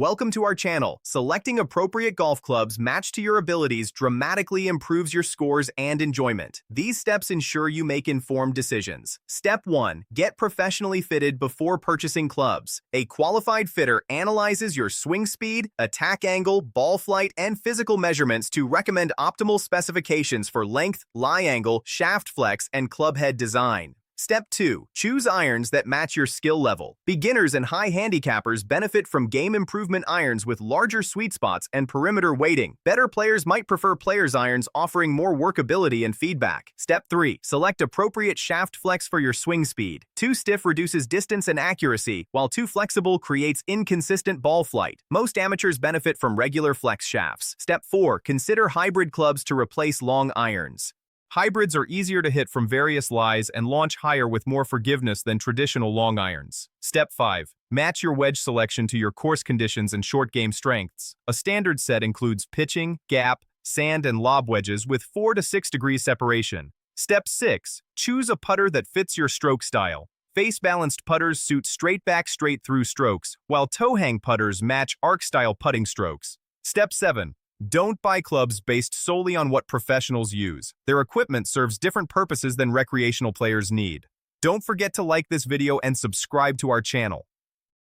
welcome to our channel. Selecting appropriate golf clubs matched to your abilities dramatically improves your scores and enjoyment. These steps ensure you make informed decisions. Step 1. Get professionally fitted before purchasing clubs. A qualified fitter analyzes your swing speed, attack angle, ball flight, and physical measurements to recommend optimal specifications for length, lie angle, shaft flex, and club head design. Step 2. Choose irons that match your skill level. Beginners and high handicappers benefit from game improvement irons with larger sweet spots and perimeter weighting. Better players might prefer players' irons offering more workability and feedback. Step 3. Select appropriate shaft flex for your swing speed. Too stiff reduces distance and accuracy, while too flexible creates inconsistent ball flight. Most amateurs benefit from regular flex shafts. Step 4. Consider hybrid clubs to replace long irons. Hybrids are easier to hit from various lies and launch higher with more forgiveness than traditional long irons. Step 5. Match your wedge selection to your course conditions and short game strengths. A standard set includes pitching, gap, sand, and lob wedges with 4 to 6 degrees separation. Step 6. Choose a putter that fits your stroke style. Face-balanced putters suit straight-back, straight-through strokes, while toe-hang putters match arc-style putting strokes. Step 7. Don't buy clubs based solely on what professionals use. Their equipment serves different purposes than recreational players need. Don't forget to like this video and subscribe to our channel.